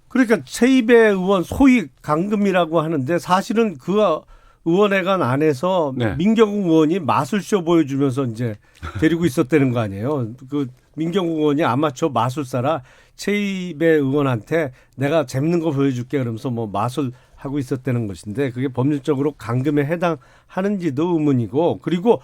그러니까 최이배 의원 소위 강금이라고 하는데 사실은 그 의원회관 안에서 네. 민경욱 의원이 마술쇼 보여주면서 이제 데리고 있었다는 거 아니에요. 그 민경욱 의원이 아마추어 마술사라 최이배 의원한테 내가 재밌는 거 보여줄게 그러면서 뭐 마술하고 있었다는 것인데 그게 법률적으로 강금에 해당하는지도 의문이고 그리고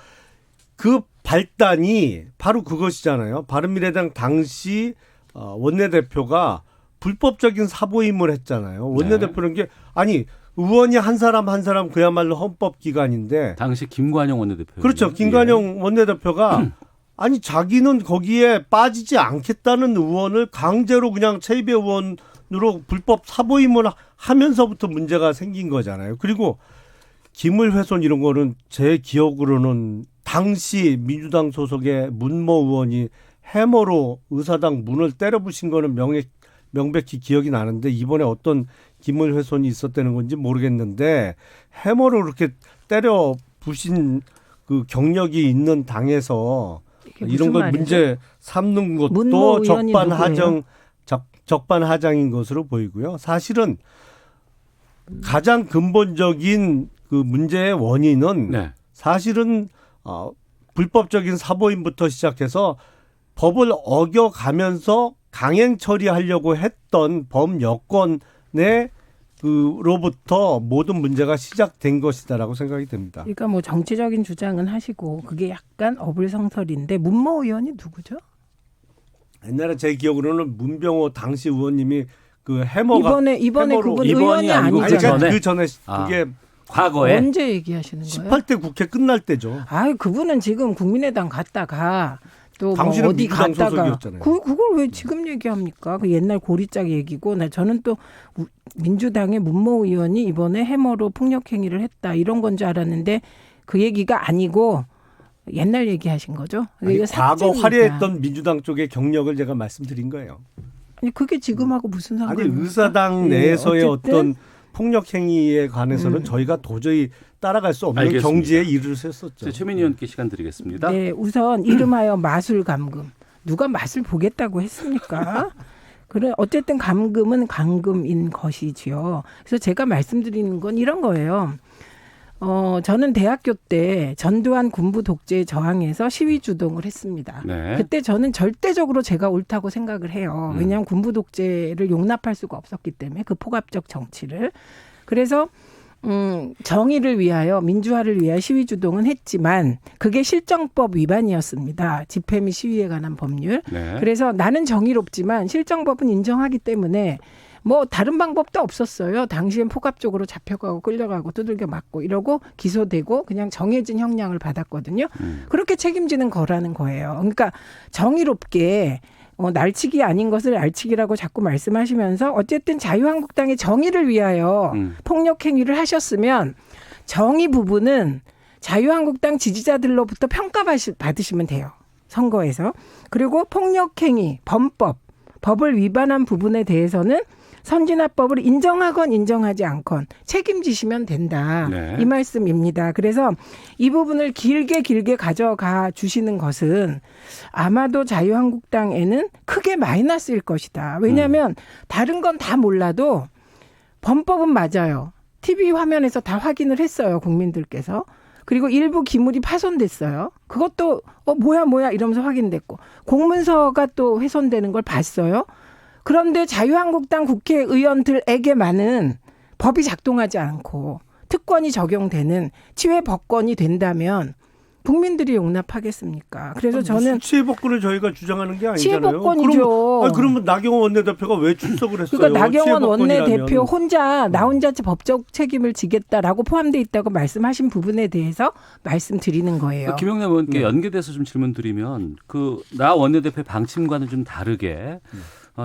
그 발단이 바로 그것이잖아요. 바른미래당 당시 원내대표가 불법적인 사보임을 했잖아요. 원내대표는 게 아니 의원이 한 사람 한 사람 그야말로 헌법기관인데 당시 김관영 원내대표. 그렇죠. 김관영 원내대표가 아니 자기는 거기에 빠지지 않겠다는 의원을 강제로 그냥 최이배 의원으로 불법 사보임을 하면서부터 문제가 생긴 거잖아요. 그리고 기물훼손 이런 거는 제 기억으로는 당시 민주당 소속의 문모 의원이 해머로 의사당 문을 때려부신 거는 명백히 기억이 나는데 이번에 어떤 기물훼손이 있었다는 건지 모르겠는데 해머로 그렇게 때려 부신 그 경력이 있는 당에서 이런 걸 문제 삼는 것도 적반하장인 것으로 보이고요. 사실은 가장 근본적인 그 문제의 원인은 네. 사실은 불법적인 사보임부터 시작해서 법을 어겨가면서 강행 처리하려고 했던 범여권의 그로부터 모든 문제가 시작된 것이다라고 생각이 됩니다. 그러니까 뭐 정치적인 주장은 하시고 그게 약간 어불성설인데 문모 의원이 누구죠? 옛날에 제 기억으로는 문병호 당시 의원님이 그 해머가 이번에 그분 이번이 의원이 아니고 아니잖아요. 그 전에 그게 과거에 언제 얘기하시는 거예요? 18대 국회 끝날 때죠. 그분은 지금 국민의당 갔다가 또 뭐 당신은 어디 민주당 갔다가 소속이었잖아요. 그걸 왜 지금 얘기합니까? 그 옛날 고리짝 얘기고 저는 또 민주당의 문모 의원이 이번에 해머로 폭력 행위를 했다 이런 건 줄 알았는데 그 얘기가 아니고 옛날 얘기하신 거죠? 아니, 이거 과거 삭제입니다. 화려했던 민주당 쪽의 경력을 제가 말씀드린 거예요. 아니 그게 지금하고 무슨 아니 상관입니까? 의사당 내에서의 어떤 폭력 행위에 관해서는 저희가 도저히 따라갈 수 없는 알겠습니다. 경지에 이르렀었죠. 최민희 의원께 시간 드리겠습니다. 네, 우선 이름하여 마술 감금. 누가 맛을 보겠다고 했습니까? 그래 어쨌든 감금은 감금인 것이지요. 그래서 제가 말씀드리는 건 이런 거예요. 저는 대학교 때 전두환 군부 독재에 저항해서 시위 주동을 했습니다. 네. 그때 저는 절대적으로 제가 옳다고 생각을 해요. 왜냐하면 군부 독재를 용납할 수가 없었기 때문에 그 폭압적 정치를. 그래서 정의를 위하여 민주화를 위하여 시위 주동은 했지만 그게 실정법 위반이었습니다. 집회 및 시위에 관한 법률. 네. 그래서 나는 정의롭지만 실정법은 인정하기 때문에 뭐 다른 방법도 없었어요. 당시엔 폭압적으로 잡혀가고 끌려가고 두들겨 맞고 이러고 기소되고 그냥 정해진 형량을 받았거든요. 그렇게 책임지는 거라는 거예요. 그러니까 정의롭게 날치기 아닌 것을 알치기라고 자꾸 말씀하시면서 어쨌든 자유한국당의 정의를 위하여 폭력 행위를 하셨으면 정의 부분은 자유한국당 지지자들로부터 평가받으시면 돼요. 선거에서. 그리고 폭력 행위, 법을 위반한 부분에 대해서는 선진화법을 인정하건 인정하지 않건 책임지시면 된다. 네. 이 말씀입니다. 그래서 이 부분을 길게 가져가 주시는 것은 아마도 자유한국당에는 크게 마이너스일 것이다. 왜냐하면 다른 건 다 몰라도 범법은 맞아요. TV 화면에서 다 확인을 했어요. 국민들께서. 그리고 일부 기물이 파손됐어요. 그것도 뭐야 이러면서 확인됐고 공문서가 또 훼손되는 걸 봤어요. 그런데 자유한국당 국회의원들에게만은 법이 작동하지 않고 특권이 적용되는 치외법권이 된다면 국민들이 용납하겠습니까? 그래서 저는 치외법권을 저희가 주장하는 게 아니잖아요. 치외법권이죠. 그러면 나경원 원내대표가 왜 출석을 했어요? 그러니까 나경원 치외법권이라면. 원내대표 나 혼자 법적 책임을 지겠다라고 포함되어 있다고 말씀하신 부분에 대해서 말씀드리는 거예요. 김영남 의원께 연계돼서 좀 질문드리면 나 원내대표의 방침과는 좀 다르게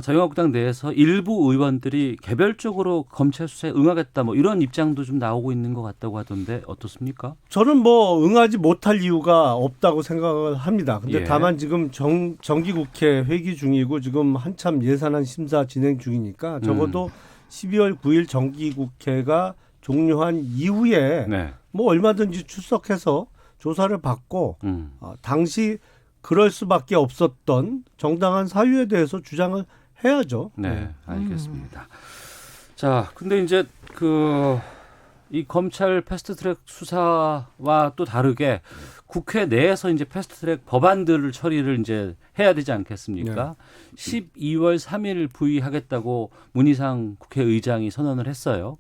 자유한국당 내에서 일부 의원들이 개별적으로 검찰 수사에 응하겠다 뭐 이런 입장도 좀 나오고 있는 것 같다고 하던데 어떻습니까? 저는 뭐 응하지 못할 이유가 없다고 생각을 합니다. 근데 다만 지금 정기국회 회기 중이고 지금 한참 예산안 심사 진행 중이니까 적어도 12월 9일 정기국회가 종료한 이후에 뭐 얼마든지 출석해서 조사를 받고 당시 그럴 수밖에 없었던 정당한 사유에 대해서 주장을 해야죠. 네, 알겠습니다. 자, 근데 이제 이 검찰 패스트트랙 수사와 또 다르게 국회 내에서 이제 패스트트랙 법안들을 처리를 이제 해야 되지 않겠습니까? 12월 3일 부의하겠다고 문희상 국회의장이 선언을 했어요.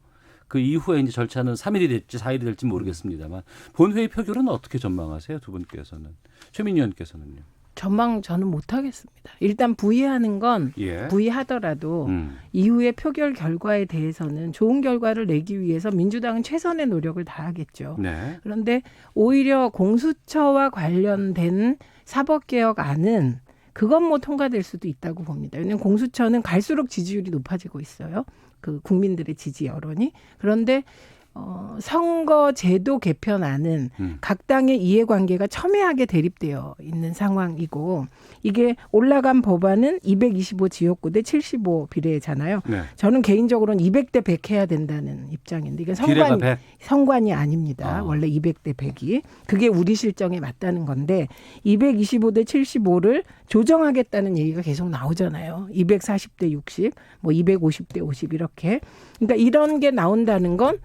그 이후에 이제 절차는 3일이 될지 4일이 될지 모르겠습니다만 본회의 표결은 어떻게 전망하세요, 두 분께서는? 최민희 의원께서는요? 전망 저는 못 하겠습니다. 일단 부의하는 건 예. 부의하더라도 이후의 표결 결과에 대해서는 좋은 결과를 내기 위해서 민주당은 최선의 노력을 다하겠죠. 네. 그런데 오히려 공수처와 관련된 사법개혁안은 그건 뭐 통과될 수도 있다고 봅니다. 왜냐하면 공수처는 갈수록 지지율이 높아지고 있어요. 그 국민들의 지지 여론이. 그런데 선거제도 개편안은 각 당의 이해관계가 첨예하게 대립되어 있는 상황이고 이게 올라간 법안은 225 지역구 대 75 비례잖아요. 네. 저는 개인적으로는 200대 100 해야 된다는 입장인데 이게 비례가 100? 성관이 아닙니다. 원래 200대 100이. 그게 우리 실정에 맞다는 건데 225대 75를 조정하겠다는 얘기가 계속 나오잖아요. 240대 60, 뭐 250대 50 이렇게. 그러니까 이런 게 나온다는 건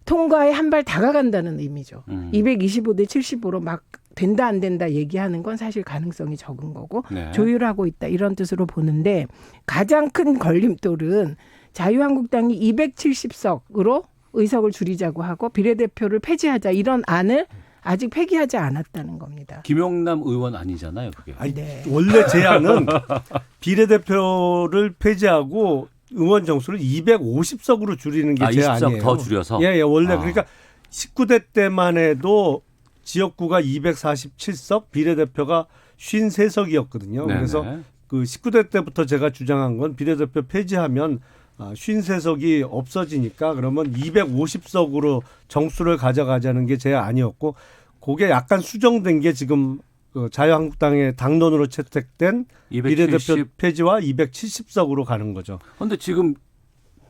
통과에 한 발 다가간다는 의미죠. 225대 75로 막 된다 안 된다 얘기하는 건 사실 가능성이 적은 거고 네. 조율하고 있다 이런 뜻으로 보는데 가장 큰 걸림돌은 자유한국당이 270석으로 의석을 줄이자고 하고 비례대표를 폐지하자 이런 안을 아직 폐기하지 않았다는 겁니다. 김용남 의원 아니잖아요, 그게. 아니, 네. 원래 제안은 비례대표를 폐지하고 의원 정수를 250석으로 줄이는 게 제 20석 아니에요. 더 줄여서? 예, 원래 그러니까 19대 때만 해도 지역구가 247석, 비례대표가 53석이었거든요. 네네. 그래서 그 19대 때부터 제가 주장한 건 비례대표 폐지하면 53석이 없어지니까 그러면 250석으로 정수를 가져가자는 게 제 아니었고 그게 약간 수정된 게 지금 그 자유한국당의 당론으로 채택된 270. 비례대표 폐지와 270석으로 가는 거죠. 그런데 지금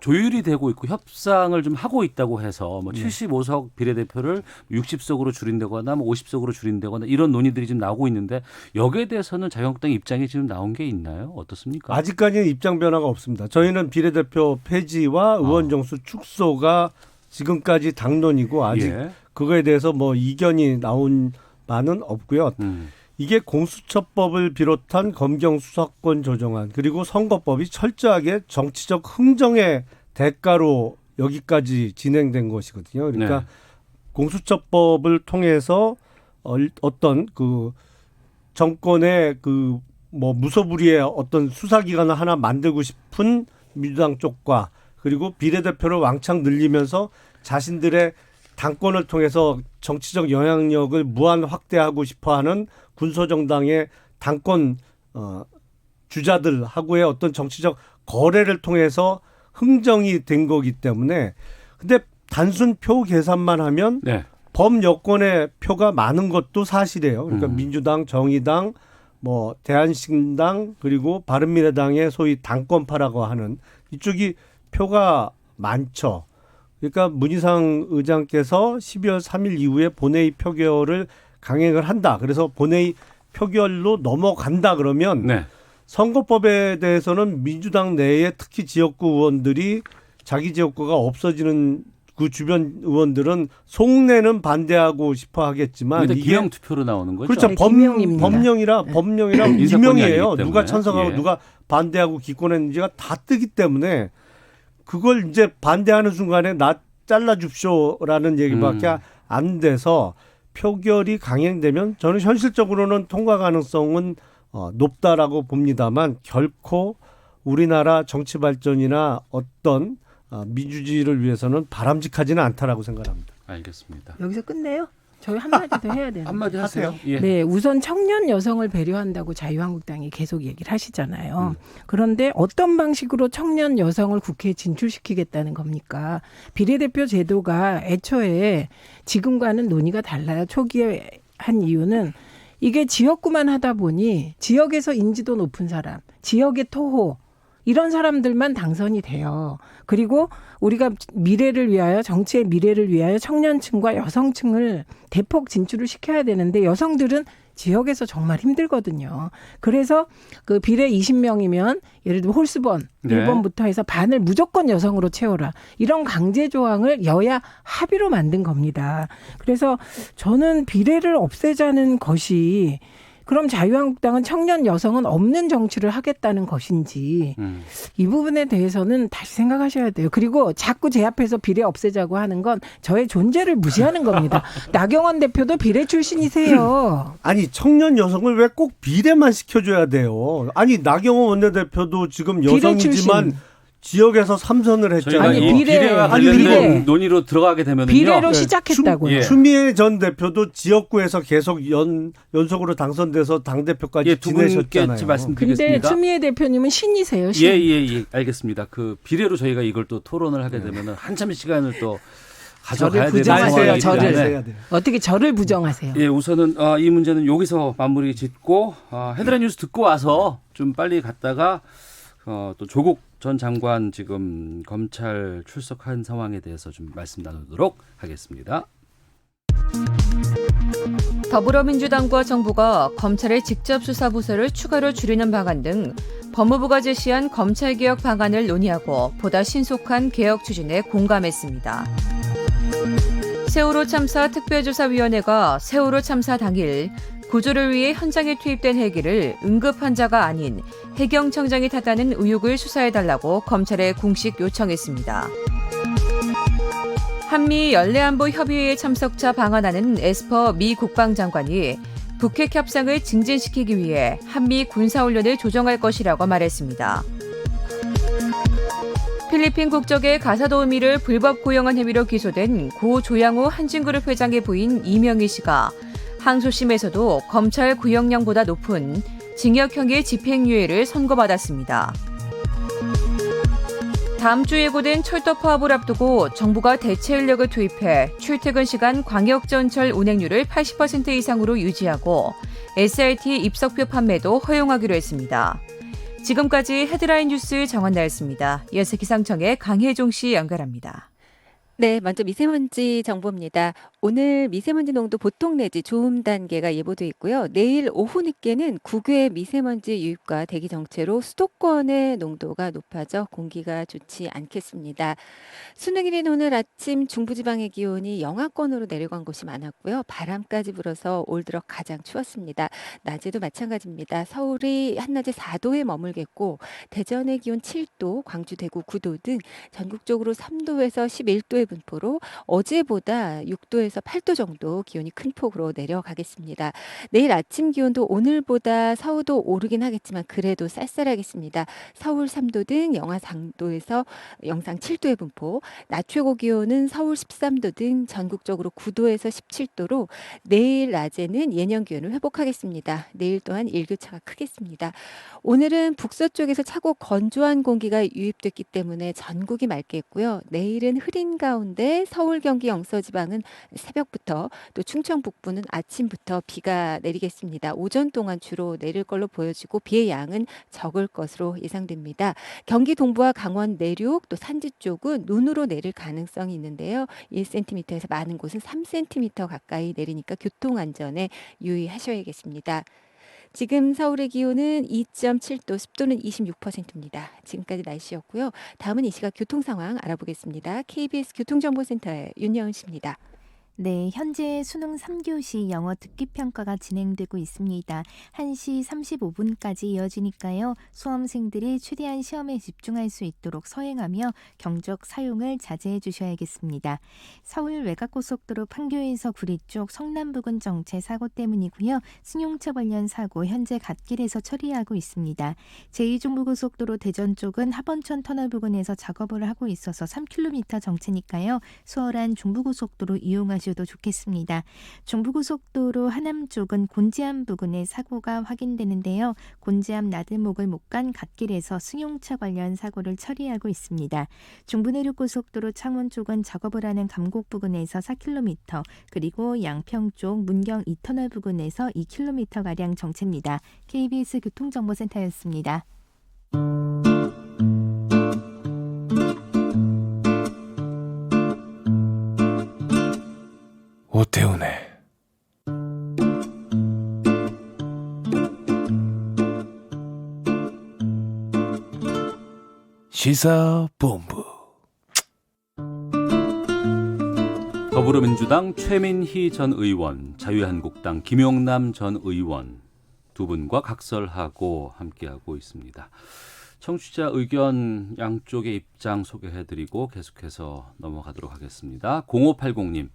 조율이 되고 있고 협상을 좀 하고 있다고 해서 뭐 75석 비례대표를 60석으로 줄인다거나 뭐 50석으로 줄인다거나 이런 논의들이 지금 나오고 있는데 여기에 대해서는 자유한국당 입장이 지금 나온 게 있나요? 어떻습니까? 아직까지는 입장 변화가 없습니다. 저희는 비례대표 폐지와 의원 정수 축소가 지금까지 당론이고 아직 예. 그거에 대해서 뭐 이견이 나온 바는 없고요. 이게 공수처법을 비롯한 검경 수사권 조정안 그리고 선거법이 철저하게 정치적 흥정의 대가로 여기까지 진행된 것이거든요. 그러니까 네. 공수처법을 통해서 어떤 그 정권의 그 뭐 무소불위의 어떤 수사기관을 하나 만들고 싶은 민주당 쪽과 그리고 비례대표를 왕창 늘리면서 자신들의 당권을 통해서 정치적 영향력을 무한 확대하고 싶어하는 군소정당의 당권 주자들하고의 어떤 정치적 거래를 통해서 흥정이 된 거기 때문에 근데 단순 표 계산만 하면 네. 범여권의 표가 많은 것도 사실이에요. 그러니까 민주당, 정의당, 뭐 대한신당 그리고 바른미래당의 소위 당권파라고 하는 이쪽이 표가 많죠. 그러니까 문희상 의장께서 12월 3일 이후에 본회의 표결을 강행을 한다. 그래서 본회의 표결로 넘어간다 그러면 네. 선거법에 대해서는 민주당 내에 특히 지역구 의원들이 자기 지역구가 없어지는 그 주변 의원들은 속내는 반대하고 싶어 하겠지만 근데 이게 기명 투표로 나오는 거죠. 그렇죠. 네, 기명입니다. 법령이라 인사권이 유명이에요. 아니기 누가 때문에. 찬성하고 예. 누가 반대하고 기권했는지가 다 뜨기 때문에 그걸 이제 반대하는 순간에 나 잘라 줍쇼라는 얘기밖에 안 돼서 표결이 강행되면 저는 현실적으로는 통과 가능성은 높다라고 봅니다만 결코 우리나라 정치 발전이나 어떤 민주주의를 위해서는 바람직하지는 않다라고 생각합니다. 알겠습니다. 여기서 끝내요? 저희 한마디 더 해야 되는 한마디 하세요. 예. 네, 우선 청년 여성을 배려한다고 자유한국당이 계속 얘기를 하시잖아요. 그런데 어떤 방식으로 청년 여성을 국회에 진출시키겠다는 겁니까? 비례대표 제도가 애초에 지금과는 논의가 달라요. 초기에 한 이유는 이게 지역구만 하다 보니 지역에서 인지도 높은 사람, 지역의 토호 이런 사람들만 당선이 돼요. 그리고 우리가 미래를 위하여 정치의 미래를 위하여 청년층과 여성층을 대폭 진출을 시켜야 되는데 여성들은 지역에서 정말 힘들거든요. 그래서 그 비례 20명이면 예를 들면 홀수번 네. 1번부터 해서 반을 무조건 여성으로 채워라. 이런 강제 조항을 여야 합의로 만든 겁니다. 그래서 저는 비례를 없애자는 것이 그럼 자유한국당은 청년 여성은 없는 정치를 하겠다는 것인지 이 부분에 대해서는 다시 생각하셔야 돼요. 그리고 자꾸 제 앞에서 비례 없애자고 하는 건 저의 존재를 무시하는 겁니다. 나경원 대표도 비례 출신이세요. 아니 청년 여성을 왜 꼭 비례만 시켜줘야 돼요? 아니 나경원 원내대표도 지금 비례 여성이지만 출신. 지역에서 3선을 했잖아요. 아니, 이 비례와 아니, 관련된 비례. 논의로 들어가게 되면은요. 비례로 네. 시작했다고요. 예. 추미애 전 대표도 지역구에서 계속 연속으로 당선돼서 당대표까지 예, 두 분께 지내셨잖아요. 말씀드리겠습니다. 근데 추미애 대표님은 신이세요. 신. 예, 알겠습니다. 그 비례로 저희가 이걸 또 토론을 하게 되면은 한참 시간을 또 가져가야 되는 부정하세요, 상황이기 저를. 때문에 어떻게 저를 부정하세요? 예, 우선은 이 문제는 여기서 마무리 짓고 헤드라인 뉴스 듣고 와서 좀 빨리 갔다가 또 조국 전 장관 지금 검찰 출석한 상황에 대해서 좀 말씀 나누도록 하겠습니다. 더불어민주당과 정부가 검찰의 직접 수사 부서를 추가로 줄이는 방안 등 법무부가 제시한 검찰개혁 방안을 논의하고 보다 신속한 개혁 추진에 공감했습니다. 세월호 참사 특별조사위원회가 세월호 참사 당일 구조를 위해 현장에 투입된 헬기를 응급 환자가 아닌 해경청장이 탔다는 의혹을 수사해달라고 검찰에 공식 요청했습니다. 한미 연례안보협의회의 참석자 방한하는 에스퍼 미 국방장관이 북핵 협상을 증진시키기 위해 한미 군사훈련을 조정할 것이라고 말했습니다. 필리핀 국적의 가사도우미를 불법 고용한 혐의로 기소된 고 조양호 한진그룹 회장의 부인 이명희 씨가 항소심에서도 검찰 구형량보다 높은 징역형의 집행유예를 선고받았습니다. 다음 주 예고된 철도 파업을 앞두고 정부가 대체 인력을 투입해 출퇴근 시간 광역전철 운행률을 80% 이상으로 유지하고 SRT 입석표 판매도 허용하기로 했습니다. 지금까지 헤드라인 뉴스 정한나였습니다. 이어서 기상청의 강혜종 씨 연결합니다. 네, 먼저 미세먼지 정보입니다. 오늘 미세먼지 농도 보통 내지 좋음 단계가 예보돼 있고요. 내일 오후 늦게는 국외 미세먼지 유입과 대기 정체로 수도권의 농도가 높아져 공기가 좋지 않겠습니다. 수능일인 오늘 아침 중부지방의 기온이 영하권으로 내려간 곳이 많았고요. 바람까지 불어서 올 들어 가장 추웠습니다. 낮에도 마찬가지입니다. 서울이 한낮에 4도에 머물겠고 대전의 기온 7도, 광주, 대구 9도 등 전국적으로 3도에서 11도의 분포로 어제보다 6도에서 8도 정도 기온이 큰 폭으로 내려가겠습니다. 내일 아침 기온도 오늘보다 4, 5도 오르긴 하겠지만 그래도 쌀쌀하겠습니다. 서울 3도 등 영하 3도에서 영상 7도의 분포, 낮 최고 기온은 서울 13도 등 전국적으로 9도에서 17도로 내일 낮에는 예년 기온을 회복하겠습니다. 내일 또한 일교차가 크겠습니다. 오늘은 북서쪽에서 차고 건조한 공기가 유입됐기 때문에 전국이 맑겠고요. 내일은 흐린 가운데 서울, 경기, 영서 지방은 새벽부터 또 충청 북부는 아침부터 비가 내리겠습니다. 오전 동안 주로 내릴 걸로 보여지고 비의 양은 적을 것으로 예상됩니다. 경기 동부와 강원 내륙 또 산지 쪽은 눈으로 내릴 가능성이 있는데요. 1cm에서 많은 곳은 3cm 가까이 내리니까 교통안전에 유의하셔야겠습니다. 지금 서울의 기온은 2.7도, 습도는 26%입니다. 지금까지 날씨였고요. 다음은 이 시각 교통 상황 알아보겠습니다. KBS 교통정보센터의 윤여은 씨입니다. 네, 현재 수능 3교시 영어 듣기 평가가 진행되고 있습니다. 1시 35분까지 이어지니까요. 수험생들이 최대한 시험에 집중할 수 있도록 서행하며 경적 사용을 자제해 주셔야겠습니다. 서울 외곽고속도로 판교에서 구리 쪽 성남 부근 정체 사고 때문이고요. 승용차 관련 사고 현재 갓길에서 처리하고 있습니다. 제2중부고속도로 대전 쪽은 하번천 터널 부근에서 작업을 하고 있어서 3km 정체니까요. 수월한 중부고속도로 이용하셔도 좋겠습니다. 중부고속도로 하남 쪽은 곤지암 부근에 사고가 확인되는데요. 곤지암 나들목을 못 간 갓길에서 승용차 관련 사고를 처리하고 있습니다. 중부내륙고속도로 창원 쪽은 작업을 하는 감곡 부근에서 4km 그리고 양평 쪽 문경 2터널 부근에서 2km가량 정체입니다. KBS 교통정보센터였습니다. 오태훈의 시사본부. 더불어민주당 최민희 전 의원, 자유한국당 김용남 전 의원 두 분과 각설하고 함께하고 있습니다. 청취자 의견 양쪽의 입장 소개해드리고 계속해서 넘어가도록 하겠습니다. 0580님,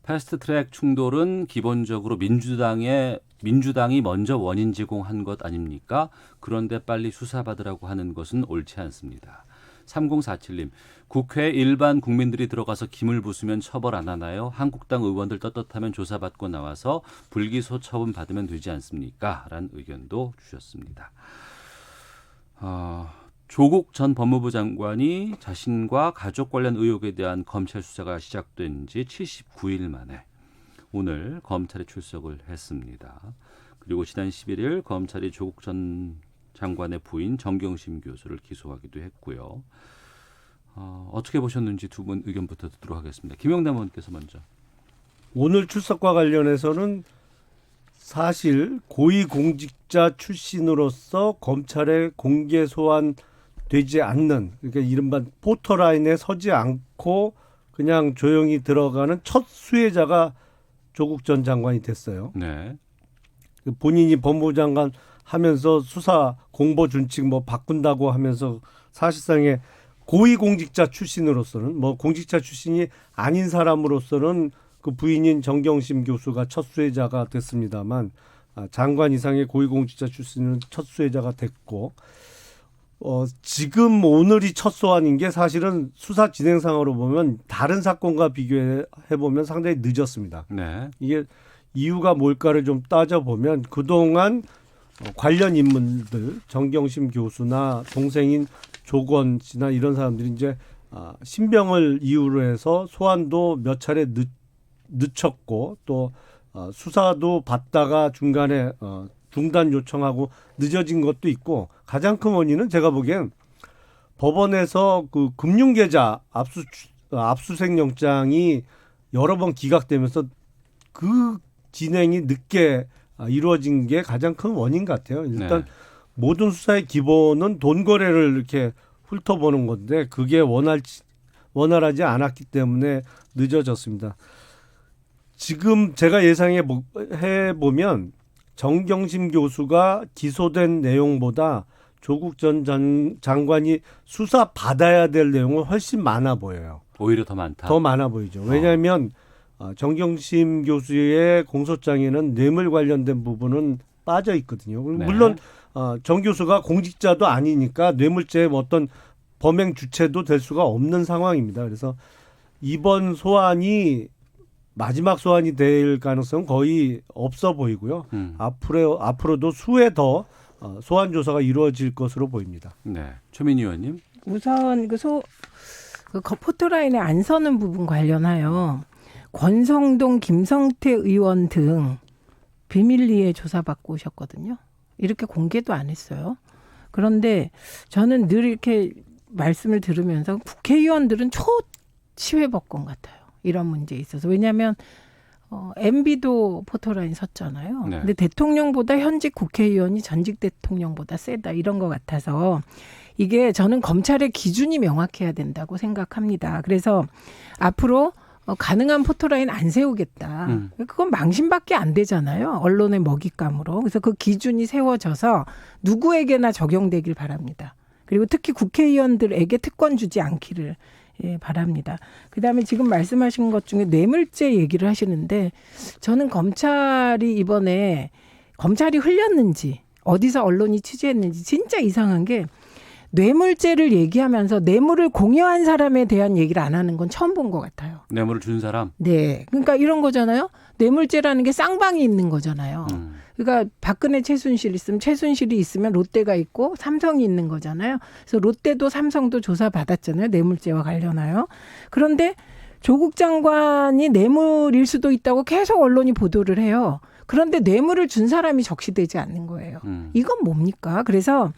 패스트트랙 충돌은 기본적으로 민주당이 먼저 원인 제공한 것 아닙니까? 그런데 빨리 수사받으라고 하는 것은 옳지 않습니다. 3047님, 국회 일반 국민들이 들어가서 김을 부수면 처벌 안 하나요? 한국당 의원들 떳떳하면 조사받고 나와서 불기소 처분 받으면 되지 않습니까? 라는 의견도 주셨습니다. 조국 전 법무부 장관이 자신과 가족 관련 의혹에 대한 검찰 수사가 시작된 지 79일 만에 오늘 검찰에 출석을 했습니다. 그리고 지난 11일 검찰이 조국 전 장관의 부인 정경심 교수를 기소하기도 했고요. 어떻게 보셨는지 두 분 의견부터 듣도록 하겠습니다. 김영남 의원께서 먼저. 오늘 출석과 관련해서는 사실 고위공직자 출신으로서 검찰에 공개 소환되지 않는, 그러니까 이른바 포토라인에 서지 않고 그냥 조용히 들어가는 첫 수혜자가 조국 전 장관이 됐어요. 네. 본인이 법무부 장관 하면서 수사 공보 준칙 뭐 바꾼다고 하면서 사실상의 고위공직자 출신으로서는, 뭐 공직자 출신이 아닌 사람으로서는 그 부인인 정경심 교수가 첫 수혜자가 됐습니다만, 장관 이상의 고위공직자 출신은 첫 수혜자가 됐고, 지금 오늘이 첫 소환인 게 사실은 수사 진행상으로 보면 다른 사건과 비교해 보면 상당히 늦었습니다. 네. 이게 이유가 뭘까를 좀 따져보면 그동안 관련 인물들, 정경심 교수나 동생인 조건 씨나 이런 사람들이 이제 신병을 이유로 해서 소환도 몇 차례 늦췄고 또 수사도 받다가 중간에 중단 요청하고 늦어진 것도 있고, 가장 큰 원인은 제가 보기엔 법원에서 그 금융계좌 압수수색 영장이 여러 번 기각되면서 그 진행이 늦게 이루어진 게 가장 큰 원인 같아요. 일단 네. 모든 수사의 기본은 돈 거래를 이렇게 훑어보는 건데 그게 원활하지 않았기 때문에 늦어졌습니다. 지금 제가 예상해 보면 정경심 교수가 기소된 내용보다 조국 전 장관이 수사 받아야 될 내용은 훨씬 많아 보여요. 오히려 더 많다. 더 많아 보이죠. 왜냐하면 정경심 교수의 공소장에는 뇌물 관련된 부분은 빠져 있거든요. 네. 물론 정 교수가 공직자도 아니니까 뇌물죄의 어떤 범행 주체도 될 수가 없는 상황입니다. 그래서 이번 소환이 마지막 소환이 될 가능성은 거의 없어 보이고요. 앞으로도 수회 더 소환 조사가 이루어질 것으로 보입니다. 네. 최민희 의원님. 우선 그 포토라인에 안 서는 부분 관련하여 권성동, 김성태 의원 등 비밀리에 조사받고 오셨거든요. 이렇게 공개도 안 했어요. 그런데 저는 늘 이렇게 말씀을 들으면서 국회의원들은 초치외법권 같아요. 이런 문제에 있어서. 왜냐하면 MB도 포토라인 섰잖아요. 네. 근데 대통령보다 현직 국회의원이 전직 대통령보다 세다. 이런 것 같아서 이게 저는 검찰의 기준이 명확해야 된다고 생각합니다. 그래서 앞으로 가능한 포토라인 안 세우겠다. 그건 망신밖에 안 되잖아요. 언론의 먹잇감으로. 그래서 그 기준이 세워져서 누구에게나 적용되길 바랍니다. 그리고 특히 국회의원들에게 특권 주지 않기를 바랍니다. 그다음에 지금 말씀하신 것 중에 뇌물죄 얘기를 하시는데 저는 검찰이 이번에 검찰이 흘렸는지 어디서 언론이 취재했는지 진짜 이상한 게 뇌물죄를 얘기하면서 뇌물을 공여한 사람에 대한 얘기를 안 하는 건 처음 본 것 같아요. 뇌물을 준 사람? 네. 그러니까 이런 거잖아요. 뇌물죄라는 게 쌍방이 있는 거잖아요. 그러니까 박근혜 최순실 있으면 최순실이 있으면 롯데가 있고 삼성이 있는 거잖아요. 그래서 롯데도 삼성도 조사받았잖아요. 뇌물죄와 관련하여. 그런데 조국 장관이 뇌물일 수도 있다고 계속 언론이 보도를 해요. 그런데 뇌물을 준 사람이 적시되지 않는 거예요. 이건 뭡니까? 그래서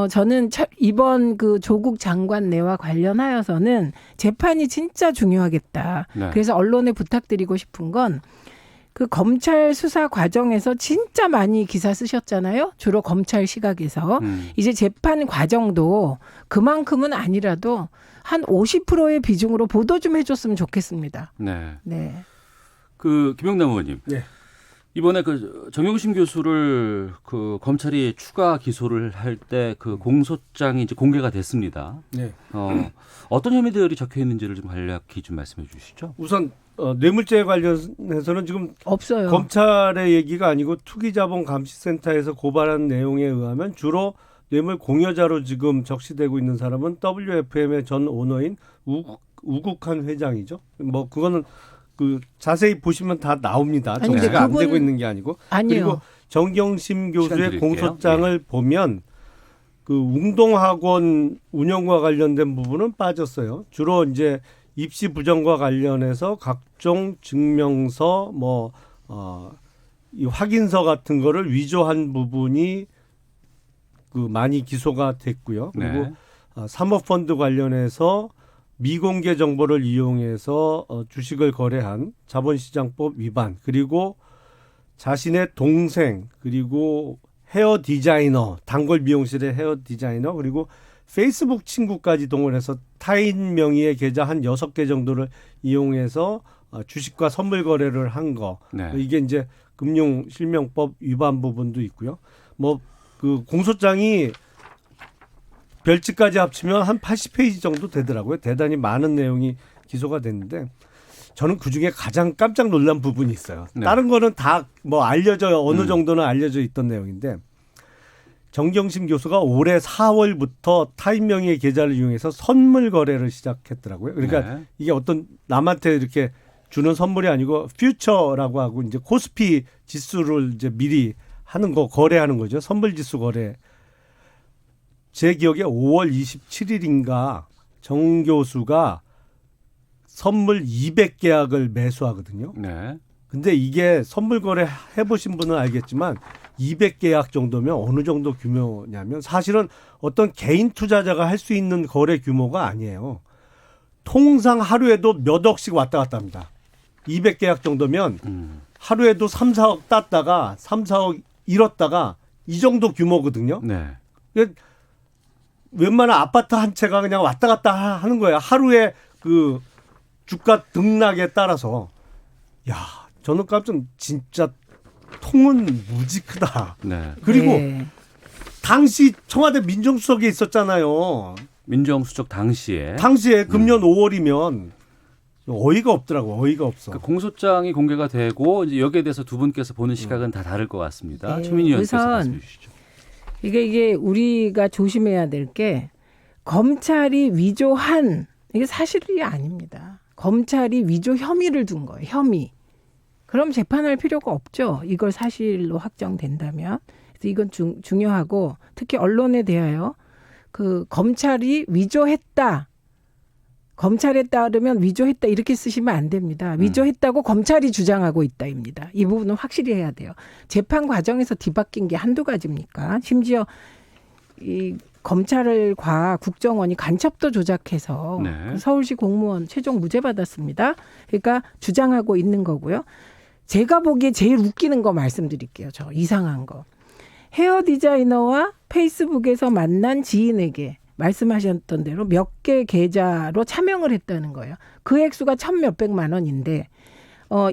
저는 이번 그 조국 장관 내와 관련하여서는 재판이 진짜 중요하겠다. 네. 그래서 언론에 부탁드리고 싶은 건 그 검찰 수사 과정에서 진짜 많이 기사 쓰셨잖아요. 주로 검찰 시각에서. 이제 재판 과정도 그만큼은 아니라도 한 50%의 비중으로 보도 좀 해줬으면 좋겠습니다. 네. 네. 그 김영남 의원님. 네. 이번에 그 정영심 교수를 그 검찰이 추가 기소를 할 때 그 공소장이 이제 공개가 됐습니다. 네. 어떤 혐의들이 적혀 있는지를 좀 간략히 좀 말씀해 주시죠. 우선 뇌물죄 관련해서는 지금 없어요. 검찰의 얘기가 아니고 투기자본감시센터에서 고발한 내용에 의하면 주로 뇌물 공여자로 지금 적시되고 있는 사람은 WFM의 전 오너인 우국한 회장이죠. 뭐 그거는 그 자세히 보시면 다 나옵니다. 아니, 근데 적시가 안 그분- 되고 있는 게 아니고. 아니요. 그리고 정경심 교수의 드릴게요. 공소장을 보면 그 웅동학원 운영과 관련된 부분은 빠졌어요. 주로 이제 입시 부정과 관련해서 각종 증명서 이 확인서 같은 거를 위조한 부분이 그 많이 기소가 됐고요. 그리고 네. 사모펀드 관련해서 미공개 정보를 이용해서 주식을 거래한 자본시장법 위반, 그리고 자신의 동생, 그리고 헤어 디자이너, 단골 미용실의 헤어 디자이너, 그리고 페이스북 친구까지 동원해서 타인 명의의 계좌 한 6개 정도를 이용해서 주식과 선물 거래를 한 거. 네. 이게 이제 금융실명법 위반 부분도 있고요. 뭐 그 공소장이 별지까지 합치면 한 80페이지 정도 되더라고요. 대단히 많은 내용이 기소가 됐는데 저는 그중에 가장 깜짝 놀란 부분이 있어요. 네. 다른 거는 다 뭐 알려져요. 어느 정도는 알려져 있던 내용인데 정경심 교수가 올해 4월부터 타인 명의의 계좌를 이용해서 선물 거래를 시작했더라고요. 그러니까 네. 이게 어떤 남한테 이렇게 주는 선물이 아니고 퓨처라고 하고 이제 코스피 지수를 이제 미리 하는 거 거래하는 거죠. 선물 지수 거래. 제 기억에 5월 27일인가 정 교수가 선물 200계약을 매수하거든요. 네. 근데 이게 선물 거래 해보신 분은 알겠지만 200계약 정도면 어느 정도 규모냐면 사실은 어떤 개인 투자자가 할 수 있는 거래 규모가 아니에요. 통상 하루에도 몇 억씩 왔다 갔다 합니다. 200계약 정도면 하루에도 3, 4억 땄다가 3, 4억 잃었다가 이 정도 규모거든요. 네. 웬만한 아파트 한 채가 그냥 왔다 갔다 하는 거예요. 하루에 그 주가 등락에 따라서. 야, 저는 깜짝 진짜 통은 무지 크다. 네. 그리고 네. 당시 청와대 민정수석에 있었잖아요. 민정수석 당시에 당시에 금년 5월이면 어이가 없더라고. 어이가 없어. 그 공소장이 공개가 되고 이제 여기에 대해서 두 분께서 보는 시각은 다 다를 것 같습니다. 네. 최민희 의원께서 우선 말씀해 주시죠. 이게 우리가 조심해야 될 게 검찰이 위조한 이게 사실이 아닙니다. 검찰이 위조 혐의를 둔 거예요. 혐의. 그럼 재판할 필요가 없죠. 이걸 사실로 확정된다면. 그래서 이건 중요하고 특히 언론에 대하여 그 검찰이 위조했다. 검찰에 따르면 위조했다 이렇게 쓰시면 안 됩니다. 위조했다고 검찰이 주장하고 있다입니다. 이 부분은 확실히 해야 돼요. 재판 과정에서 뒤바뀐 게 한두 가지입니까? 심지어 이 검찰과 국정원이 간첩도 조작해서 네. 서울시 공무원 최종 무죄 받았습니다. 그러니까 주장하고 있는 거고요. 제가 보기에 제일 웃기는 거 말씀드릴게요. 저 이상한 거. 헤어 디자이너와 페이스북에서 만난 지인에게 말씀하셨던 대로 몇 개 계좌로 차명을 했다는 거예요. 그 액수가 1,몇백만 원인데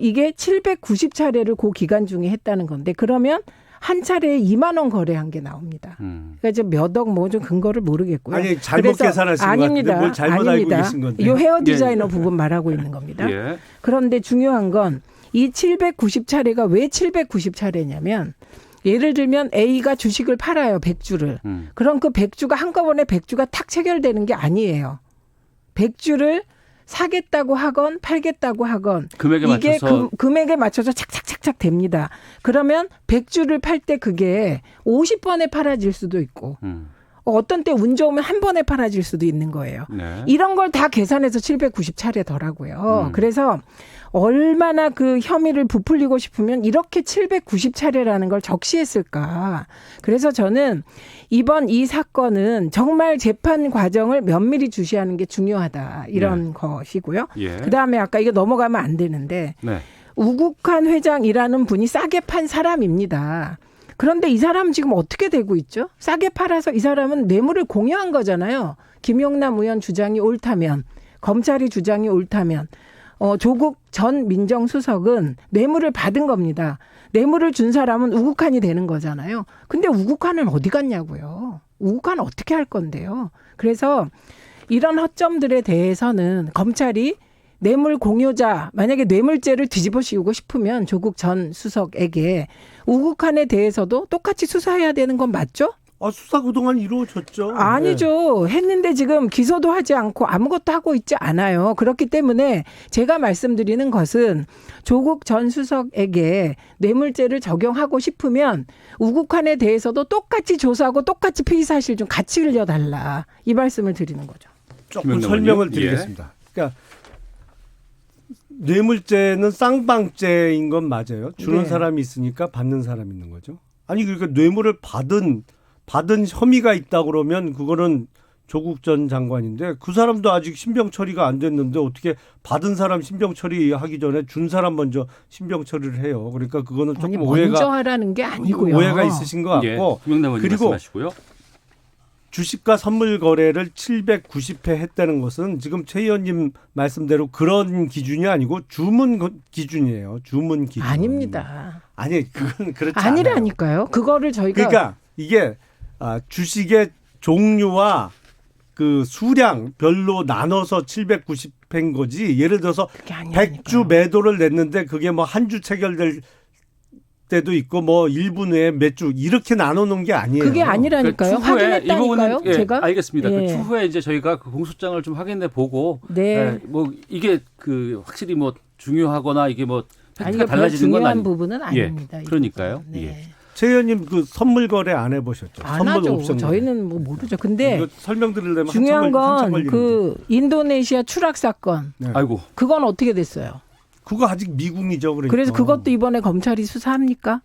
이게 790차례를 그 기간 중에 했다는 건데 그러면 한 차례에 2만 원 거래한 게 나옵니다. 그러니까 이제 몇 억 뭐 좀 근거를 모르겠고요. 아니 잘못 계산하신 것 같은데 뭘 잘못 알고 계신 건데. 이 헤어 디자이너 부분 말하고 있는 겁니다. 예. 그런데 중요한 건 이 790차례가 왜 790차례냐면 예를 들면 A가 주식을 팔아요. 100주를. 그럼 그 100주가 한꺼번에 100주가 탁 체결되는 게 아니에요. 100주를 사겠다고 하건 팔겠다고 하건 금액에 이게 맞춰서 금액에 맞춰서 착착착착 됩니다. 그러면 100주를 팔 때 그게 50번에 팔아질 수도 있고 어떤 때 운 좋으면 한 번에 팔아질 수도 있는 거예요. 네. 이런 걸 다 계산해서 790차례더라고요. 그래서 얼마나 그 혐의를 부풀리고 싶으면 이렇게 790차례라는 걸 적시했을까. 그래서 저는 이번 이 사건은 정말 재판 과정을 면밀히 주시하는 게 중요하다. 이런 것이고요. 예. 그다음에 아까 이거 넘어가면 안 되는데 네. 우국한 회장이라는 분이 싸게 판 사람입니다. 그런데 이 사람 지금 어떻게 되고 있죠? 싸게 팔아서 이 사람은 뇌물을 공여한 거잖아요. 김용남 의원 주장이 옳다면, 검찰이 주장이 옳다면, 조국 전 민정수석은 뇌물을 받은 겁니다. 뇌물을 준 사람은 우국한이 되는 거잖아요. 근데 우국한은 어디 갔냐고요. 우국한은 어떻게 할 건데요. 그래서 이런 허점들에 대해서는 검찰이 뇌물 공여자, 만약에 뇌물죄를 뒤집어 씌우고 싶으면 조국 전 수석에게 우국한에 대해서도 똑같이 수사해야 되는 건 맞죠? 수사 그동안 이루어졌죠. 아니죠. 했는데 지금 기소도 하지 않고 아무것도 하고 있지 않아요. 그렇기 때문에 제가 말씀드리는 것은 조국 전 수석에게 뇌물죄를 적용하고 싶으면 우국한에 대해서도 똑같이 조사하고 똑같이 피의사실 좀 같이 흘려달라. 이 말씀을 드리는 거죠. 조금 설명을 드리겠습니다. 그러니까 뇌물죄는 쌍방죄인 건 맞아요. 주는 네. 사람이 사람이 있으니까 받는 사람이 있는 거죠. 아니 그러니까 뇌물을 받은 혐의가 있다 그러면 그거는 조국 전 장관인데 그 사람도 아직 신병 처리가 안 됐는데 어떻게 받은 사람 신병 처리하기 전에 준 사람 먼저 신병 처리를 해요. 그러니까 그거는 조금 아니, 먼저 하라는 게 아니고요. 오해가 있으신 것 같고 예, 김영남 의원님 그리고 말씀하시고요. 주식과 선물 거래를 790회 했다는 것은 지금 최 의원님 말씀대로 그런 기준이 아니고 주문 기준이에요. 주문 기준. 아닙니다. 아니 그건 그렇지 않아요. 아니라니까요. 그거를 저희가 그러니까 이게 주식의 종류와 그 수량 별로 나눠서 790회인 거지. 예를 들어서 그게 아니라니까요. 100주 매도를 냈는데 그게 뭐 한 주 체결될 때도 있고 뭐 1분 내에 몇 주 이렇게 나눠놓은 게 아니에요. 그게 아니라니까요. 추후에 이 확인했다니까요. 부분은 예, 제가. 알겠습니다. 예. 그 추후에 이제 저희가 그 공소장을 좀 확인해 보고 네. 예, 뭐 이게 그 확실히 뭐 중요하거나 이게 뭐 아니, 팩트가 별 달라지는 건 중요한 아니. 부분은 예, 아닙니다. 이 그러니까요. 부분은. 네. 예. 최 의원님 그 선물 거래 안 해보셨죠? 안 선물 하죠. 옵션 거래. 저희는 뭐 모르죠. 근데 이거 설명드리려면 중요한 한참 건 걸리는데. 그 인도네시아 추락 사건. 네. 아이고. 그건 어떻게 됐어요? 그거 아직 미궁이죠. 그러니까. 그래서 그것도 이번에 검찰이 수사합니까?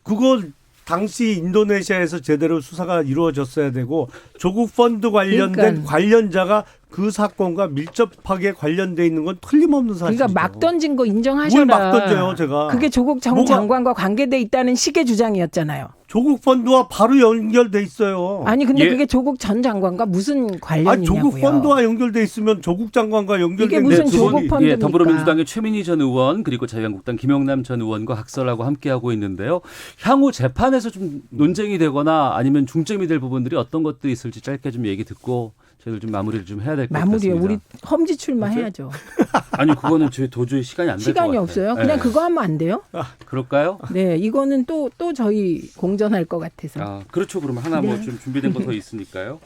그거 당시 인도네시아에서 제대로 수사가 이루어졌어야 되고 조국 펀드 관련된 그러니까. 관련자가 그 사건과 밀접하게 관련돼 있는 건 틀림없는 사실이죠. 그러니까 막 던진 거 인정하셔라. 뭘 막 던져요, 제가. 그게 조국 전 뭐가- 장관과 관계돼 있다는 식의 주장이었잖아요. 조국 펀드와 바로 연결돼 있어요. 아니 근데 예. 그게 조국 전 장관과 무슨 관련이 조국 있냐고요. 펀드와 연결돼 있으면 조국 장관과 연결된 이게 무슨 게 조국 저기- 펀드입니까? 예, 더불어민주당의 최민희 전 의원 그리고 자유한국당 김영남 전 의원과 각설하고 함께하고 있는데요. 향후 재판에서 좀 논쟁이 되거나 아니면 중점이 될 부분들이 어떤 것들이 있을지 짧게 좀 얘기 듣고 저희들 좀 마무리를 좀 해야 될 것 마무리요. 같습니다. 우리 험지 출마해야죠. 아니 그거는 저희 도저히 시간이 안 될 것 같아요. 시간이 없어요. 그냥 예. 그거 하면 안 돼요? 그럴까요? 네, 이거는 또 저희 공전할 것 같아서. 아, 그렇죠. 그러면 하나 네. 뭐 좀 준비된 거 더 있으니까요.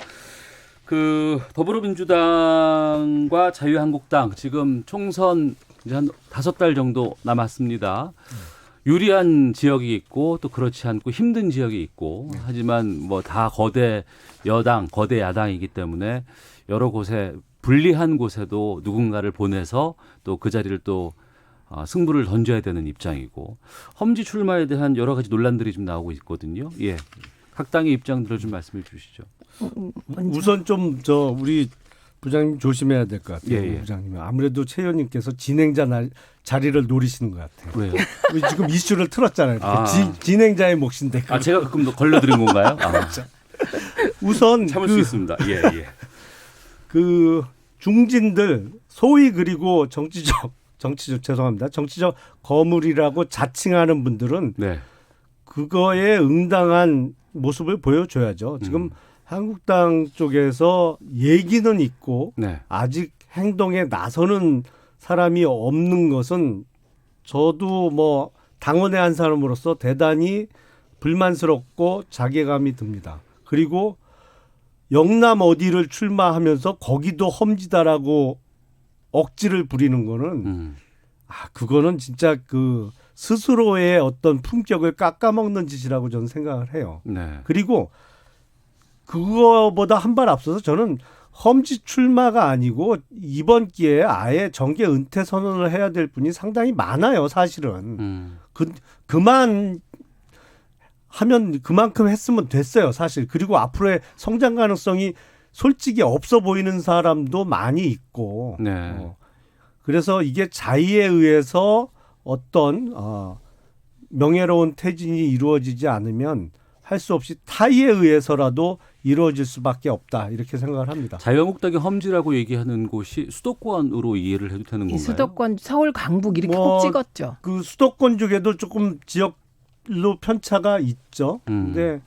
그 더불어민주당과 자유한국당 지금 총선 이제 한 5달 정도 남았습니다. 유리한 지역이 있고 또 그렇지 않고 힘든 지역이 있고 하지만 뭐 다 거대 여당, 거대 야당이기 때문에 여러 곳에 불리한 곳에도 누군가를 보내서 또 그 자리를 또 승부를 던져야 되는 입장이고 험지 출마에 대한 여러 가지 논란들이 좀 나오고 있거든요. 예. 각 당의 입장들을 좀 말씀해 주시죠. 먼저. 우선 좀 우리 부장님 조심해야 될 것 같아요. 예, 예. 부장님 아무래도 최 의원님께서 진행자 자리를 노리시는 것 같아요. 왜요? 지금 이슈를 틀었잖아요. 이렇게 아. 진행자의 몫인데. 아, 제가 가끔 걸려드린 건가요? 아, 우선 참을 수 있습니다. 예, 예. 그 중진들 소위 그리고 정치적 죄송합니다. 정치적 거물이라고 자칭하는 분들은 네. 그거에 응당한 모습을 보여줘야죠. 지금 한국당 쪽에서 얘기는 있고 네. 아직 행동에 나서는 사람이 없는 것은 저도 뭐 당원의 한 사람으로서 대단히 불만스럽고 자괴감이 듭니다. 그리고 영남 어디를 출마하면서 거기도 험지다라고 억지를 부리는 거는 그거는 진짜 그 스스로의 어떤 품격을 깎아먹는 짓이라고 저는 생각을 해요. 네. 그리고 그거보다 한 발 앞서서 저는 험지 출마가 아니고 이번 기회에 아예 정계 은퇴 선언을 해야 될 분이 상당히 많아요, 사실은. 그만 하면 그만큼 했으면 됐어요, 사실. 그리고 앞으로의 성장 가능성이 솔직히 없어 보이는 사람도 많이 있고. 네. 그래서 이게 자의에 의해서 어떤 명예로운 퇴진이 이루어지지 않으면 할 수 없이 타의에 의해서라도 이루어질 수밖에 없다 이렇게 생각을 합니다. 자유한국당이 험지라고 얘기하는 곳이 수도권으로 이해를 해도 되는 이 건가요? 수도권 서울 강북 이렇게 뭐, 꼭 찍었죠. 그 수도권 쪽에도 조금 지역로 편차가 있죠. 근데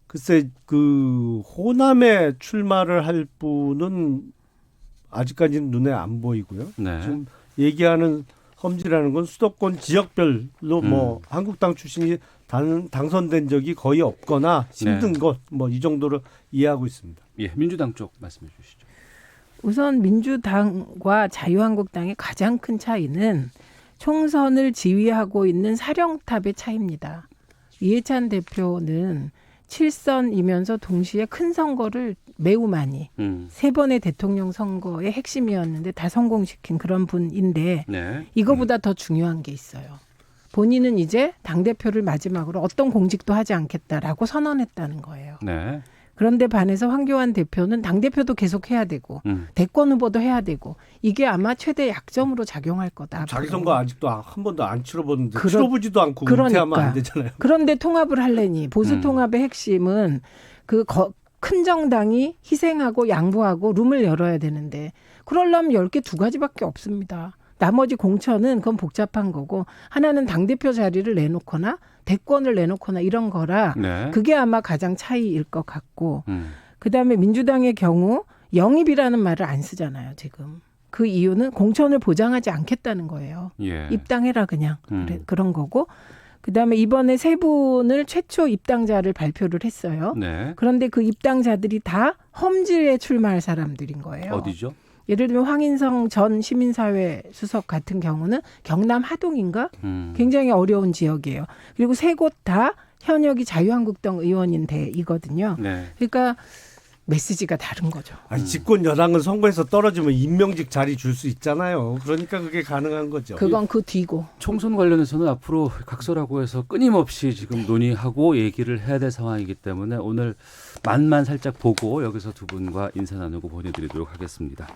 글쎄 그 호남에 출마를 할 분은 아직까지는 눈에 안 보이고요. 네. 지금 얘기하는 험지라는 건 수도권 지역별로 뭐 한국당 출신이 당선된 적이 거의 없거나 힘든 네. 것 뭐 이 정도로 이해하고 있습니다. 예, 민주당 쪽 말씀해 주시죠. 우선 민주당과 자유한국당의 가장 큰 차이는 총선을 지휘하고 있는 사령탑의 차이입니다. 이해찬 대표는 7선이면서 동시에 큰 선거를 매우 많이 3번의 대통령 선거의 핵심이었는데 다 성공시킨 그런 분인데 네. 이거보다 더 중요한 게 있어요. 본인은 이제 당대표를 마지막으로 어떤 공직도 하지 않겠다라고 선언했다는 거예요. 네. 그런데 반해서 황교안 대표는 당대표도 계속 해야 되고 대권 후보도 해야 되고 이게 아마 최대 약점으로 작용할 거다. 자기 앞으로. 선거 아직도 한 번도 안 치러보는데 그러- 치러보지도 않고 은퇴하면 안 되잖아요. 그런데 통합을 하려니 보수 통합의 핵심은 큰 정당이 희생하고 양보하고 룸을 열어야 되는데 그러려면 10개 2가지밖에 없습니다. 나머지 공천은 그건 복잡한 거고 하나는 당대표 자리를 내놓거나 대권을 내놓거나 이런 거라 네. 그게 아마 가장 차이일 것 같고 그다음에 민주당의 경우 영입이라는 말을 안 쓰잖아요. 지금. 그 이유는 공천을 보장하지 않겠다는 거예요. 예. 입당해라 그냥 그런 거고 그다음에 이번에 3분을 최초 입당자를 발표를 했어요. 네. 그런데 그 입당자들이 다 험지에 출마할 사람들인 거예요. 어디죠? 예를 들면 황인성 전 시민사회 수석 같은 경우는 경남 하동인가? 굉장히 어려운 지역이에요. 그리고 3곳 다 현역이 자유한국당 의원인데이거든요. 네. 그러니까 메시지가 다른 거죠. 아니, 집권 여당은 선거에서 떨어지면 임명직 자리 줄 수 있잖아요. 그러니까 그게 가능한 거죠. 그건 그 뒤고. 총선 관련해서는 앞으로 각서라고 해서 끊임없이 지금 논의하고 얘기를 해야 될 상황이기 때문에 오늘 맛만 살짝 보고 여기서 두 분과 인사 나누고 보내드리도록 하겠습니다.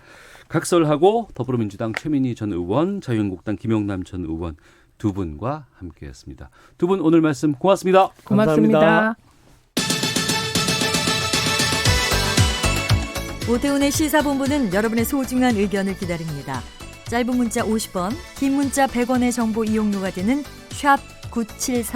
각설하고 더불어민주당 최민희 전 의원, 자유한국당 김용남 전 의원 두 분과 함께했습니다. 두 분 오늘 말씀 고맙습니다. 고맙습니다. 감사합니다. 오태훈의 시사본부는 여러분의 소중한 의견을 기다립니다. 짧은 문자 50원, 긴 문자 100원의 정보 이용료가 되는 샵 9730